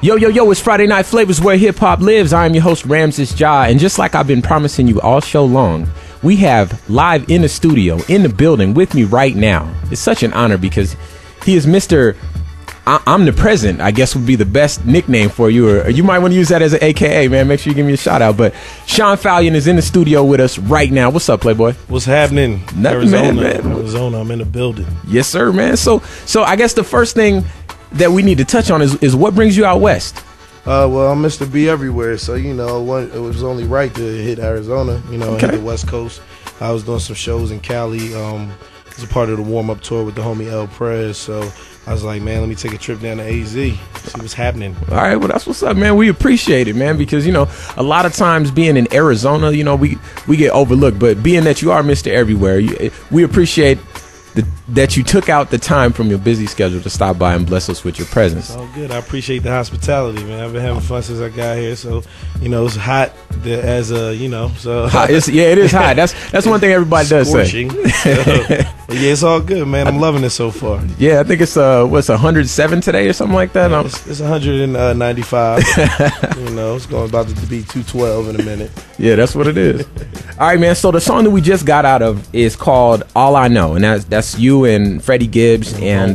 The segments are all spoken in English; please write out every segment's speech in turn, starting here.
Yo, yo, yo, it's Friday Night Flavas where hip-hop lives. I am your host, Ramses, and just like I've been promising you all show long, we have live in the studio, in the building with me right now. It's such an honor because he is Mr. Omnipresent, I guess would be the best nickname for you, or you might want to use that as an AKA, man. Make sure you give me a shout out. But Sean Falyon is in the studio with us right now. What's up, Playboy? What's happening? Nothing, Arizona, man. Arizona, I'm in the building. Yes, sir, man. So I guess the first thing that we need to touch on is what brings you out west? Well, I'm Mr. B Everywhere, so, you know, it was only right to hit Arizona, you know, hit the West Coast. I was doing some shows in Cali. As a part of the warm-up tour with the homie El Prez, so I was like, man, let me take a trip down to AZ, see what's happening. All right, well, that's what's up, man. We appreciate it, man, because, you know, a lot of times being in Arizona, you know, we get overlooked, but being that you are Mr. Everywhere, we appreciate that you took out the time from your busy schedule to stop by and bless us with your presence. It's all good. I appreciate the hospitality, man. I've been having fun since I got here, so, you know, it's hot as a, you know, so. Hot. It is hot. That's one thing everybody does say. But yeah, it's all good, man. I'm loving it so far. Yeah, I think it's 107 today or something like that. Yeah, it's 195. You know, it's about to be 212 in a minute. Yeah, that's what it is. All right, man. So the song that we just got out of is called "All I Know," and that's you and Freddie Gibbs and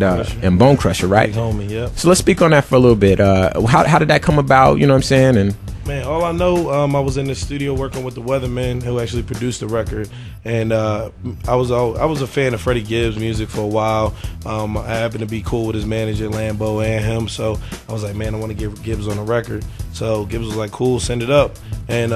Bone Crusher, right? Big homie, yep. So let's speak on that for a little bit. How did that come about? You know what I'm saying? And man, all I know, I was in the studio working with the Weatherman, who actually produced the record, and I was a fan of Freddie Gibbs' music for a while. I happened to be cool with his manager Lambo and him, so I was like, man, I want to get Gibbs on the record. So Gibbs was like, cool, send it up. And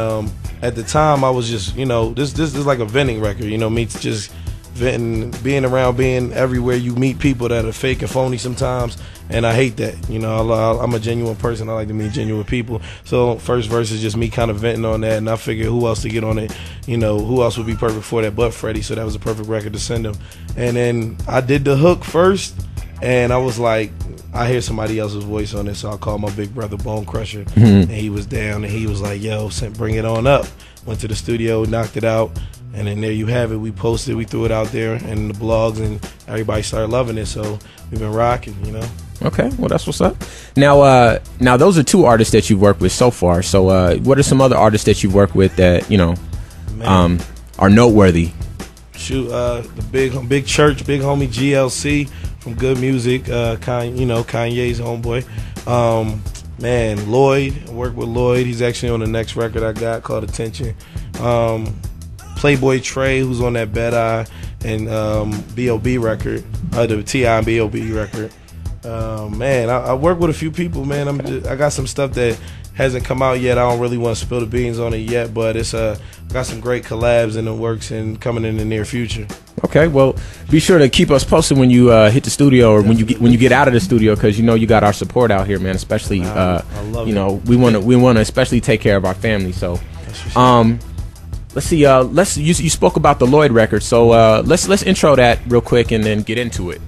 at the time, I was just, you know, this is like a venting record, you know, me just venting, being around, being everywhere. You meet people that are fake and phony sometimes, and I hate that. You know, I'm a genuine person. I like to meet genuine people. So first verse is just me kind of venting on that, and I figured who else to get on it, you know, who else would be perfect for that but Freddie, so that was a perfect record to send him. And then I did the hook first, and I was like, I hear somebody else's voice on it, so I called my big brother Bone Crusher, and he was down, and he was like, yo, bring it on up. Went to the studio, knocked it out, and then there you have it. We posted, we threw it out there in the blogs, and everybody started loving it, so we've been rocking, you know. Okay, well, that's what's up. Now those are two artists that you've worked with so far, so what are some other artists that you've worked with that, you know, are noteworthy? Shoot, the big church, big homie GLC from Good Music, Kanye's homeboy. Man, Lloyd, I worked with Lloyd. He's actually on the next record I got called Attention. Playboy Trey, who's on that Bad Eye and B.O.B. record, the T.I. and B.O.B. record. Man, I work with a few people, man. I got some stuff that hasn't come out yet. I don't really want to spill the beans on it yet, but it's got some great collabs in the works and coming in the near future. Okay, well, be sure to keep us posted when you hit the studio or when you get out of the studio, because you know you got our support out here, man. Especially, you know, we want to especially take care of our family. So, let's see. You spoke about the Lloyd record, so let's intro that real quick and then get into it.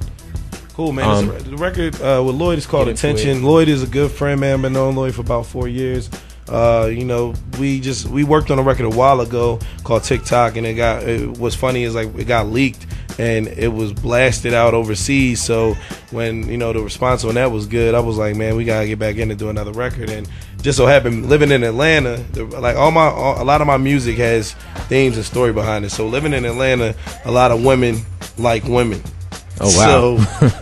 Cool, man. The record with Lloyd is called Attention. Lloyd is a good friend, man. I've been knowing Lloyd for about 4 years. You know, we worked on a record a while ago called TikTok, and what's funny is like it got leaked and it was blasted out overseas. So when, you know, the response on that was good, I was like, man, we gotta get back in and do another record. And just so happened, living in Atlanta, like a lot of my music has themes and story behind it. So living in Atlanta, a lot of women like women. Oh, wow.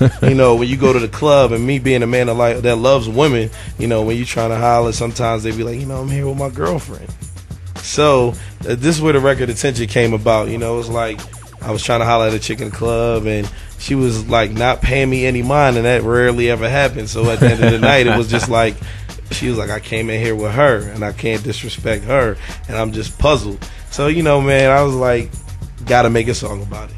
So, you know, when you go to the club, and me being a man that loves women, you know, when you trying to holler, sometimes they be like, you know, I'm here with my girlfriend. So this is where the record Attention came about. You know, it was like I was trying to holler at a chick in the club, and she was like not paying me any mind, and that rarely ever happened. So at the end of the night, it was just like, she was like, I came in here with her, and I can't disrespect her, and I'm just puzzled. So, you know, man, I was like, gotta make a song about it.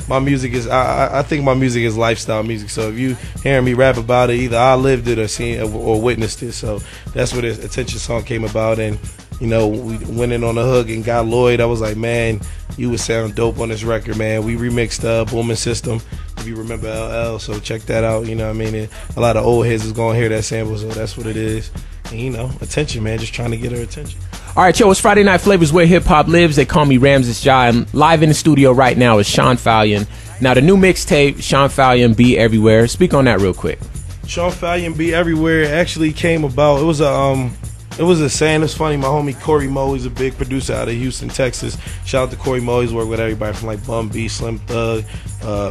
My music is, I think my music is lifestyle music. So if you hearing me rap about it, either I lived it or seen or witnessed it. So that's where the Attention song came about. And, you know, we went in on the hook and got Lloyd. I was like, man, you would sound dope on this record, man. We remixed Booming System, if you remember LL. So check that out. You know what I mean? And a lot of old heads is gonna hear that sample. So that's what it is. And, you know, Attention, man, just trying to get her attention. All right, yo, it's Friday Night Flavas where hip-hop lives. They call me Ramses, and live in the studio right now is Sean Falyon. Now, the new mixtape, Sean Falyon Be Everywhere. Speak on that real quick. Sean Falyon Be Everywhere actually came about. It was a saying. It's funny. My homie Corey Moe, he's a big producer out of Houston, Texas. Shout out to Corey Moe. He's worked with everybody from like B.O.B, Slim Thug.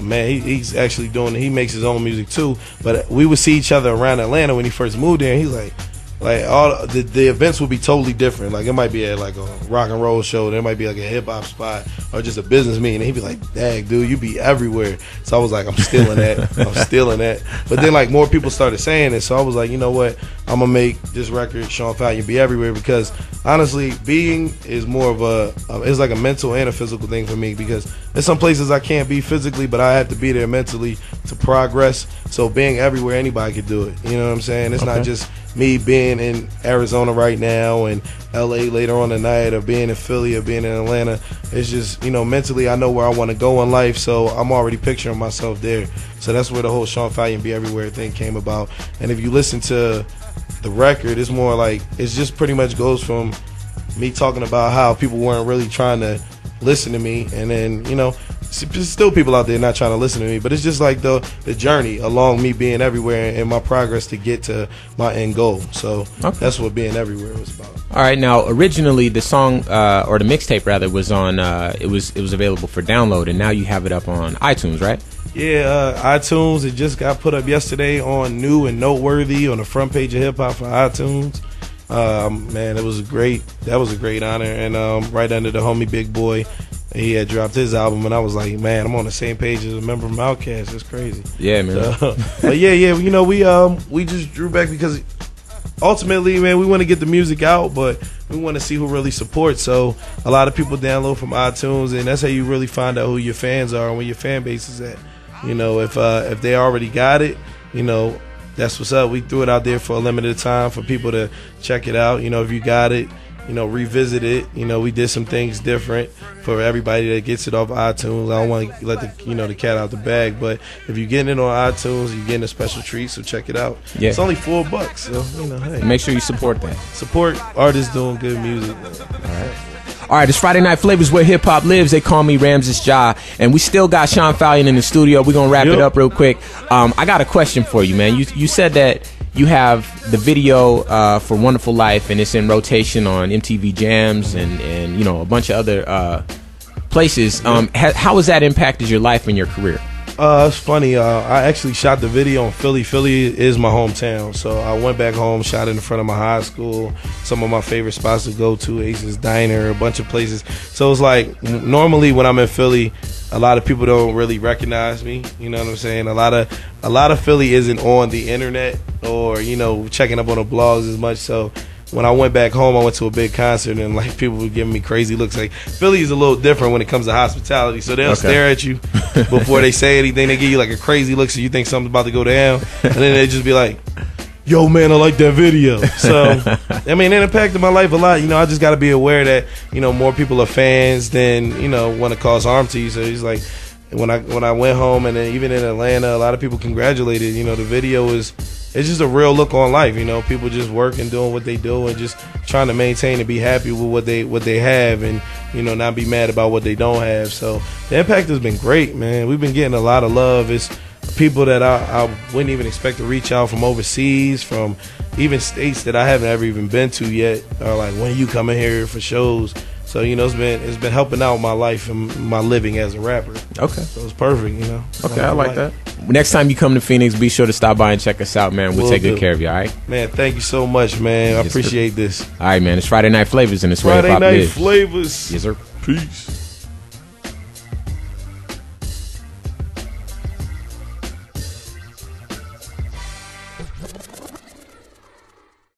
Man, he's actually doing. He makes his own music too. But we would see each other around Atlanta when he first moved there. And he's like all the events would be totally different. Like it might be at like a rock and roll show, there might be like a hip hop spot or just a business meeting. And he'd be like, "Dang, dude, you be everywhere." So I was like, "I'm stealing that. I'm stealing that." But then like more people started saying it, so I was like, you know what? I'm gonna make this record, Sean Falyon Be Everywhere, because honestly, being is more of it's like a mental and a physical thing for me, because there's some places I can't be physically, but I have to be there mentally to progress. So being everywhere, anybody could do it. You know what I'm saying? It's not just me being in Arizona right now and LA later on tonight, or being in Philly or being in Atlanta. It's just, you know, mentally I know where I want to go in life, so I'm already picturing myself there. So that's where the whole Sean Falyon Be Everywhere thing came about. And if you listen to the record, it's more like, it's just pretty much goes from me talking about how people weren't really trying to listen to me, and then, you know, there's still people out there not trying to listen to me, but it's just like the journey along me being everywhere and my progress to get to my end goal. So that's what being everywhere was about. All right, now originally the song or the mixtape rather was on it was available for download, and now you have it up on iTunes, right? Yeah, iTunes. It just got put up yesterday on New and Noteworthy on the front page of hip hop for iTunes. Man, it was great. That was a great honor, and right under the homie Big Boy, he had dropped his album, and I was like, man, I'm on the same page as a member from Outkast. It's crazy. Yeah, man. But yeah, you know, we just drew back because ultimately, man, we want to get the music out, but we want to see who really supports. So a lot of people download from iTunes, and that's how you really find out who your fans are and where your fan base is at. You know, if they already got it, you know, that's what's up. We threw it out there for a limited time for people to check it out. You know, if you got it, you know, revisit it. You know, we did some things different for everybody that gets it off iTunes. I don't want to let the cat out the bag, but if you're getting it on iTunes, you're getting a special treat. So check it out. Yeah. It's only $4, so you know, hey, make sure you support that. Support artists doing good music. All right, it's Friday Night Flavas, where hip hop lives. They call me Ramses Ja, and we still got Sean Falyon in the studio. We're gonna wrap it up real quick. I got a question for you, man. You said that you have the video for Wonderful Life, and it's in rotation on MTV Jams and you know, a bunch of other places. How has that impacted your life and your career? It's funny. I actually shot the video in Philly. Philly is my hometown, so I went back home, shot it in front of my high school, some of my favorite spots to go to, Ace's Diner, a bunch of places. So it's like, normally when I'm in Philly, a lot of people don't really recognize me. You know what I'm saying? A lot of Philly isn't on the internet or, you know, checking up on the blogs as much. So when I went back home, I went to a big concert, and like people were giving me crazy looks. Like, Philly is a little different when it comes to hospitality, so they'll stare at you before they say anything. They give you like a crazy look, so you think something's about to go down, and then they just be like, "Yo, man, I like that video." So I mean, it impacted my life a lot. You know, I just got to be aware that, you know, more people are fans than, you know, want to cause harm to you. So he's like, when I went home, and then even in Atlanta, a lot of people congratulated. You know, the video it's just a real look on life. You know, people just working, doing what they do, and just trying to maintain and be happy with what they have, and, you know, not be mad about what they don't have. So the impact has been great, man. We've been getting a lot of love. It's people that I wouldn't even expect to reach out from overseas, from even states that I haven't ever even been to yet, are like, when are you coming here for shows? So, you know, it's been helping out my life and my living as a rapper. Okay. So it's perfect, you know. Okay, I like that. Next time you come to Phoenix, be sure to stop by and check us out, man. We'll take good care of you, all right? Man, thank you so much, man. I appreciate this. All right, man. It's Friday Night Flavas, and it's where hip hop lives. Friday Night Flavas. Yes, sir. Peace.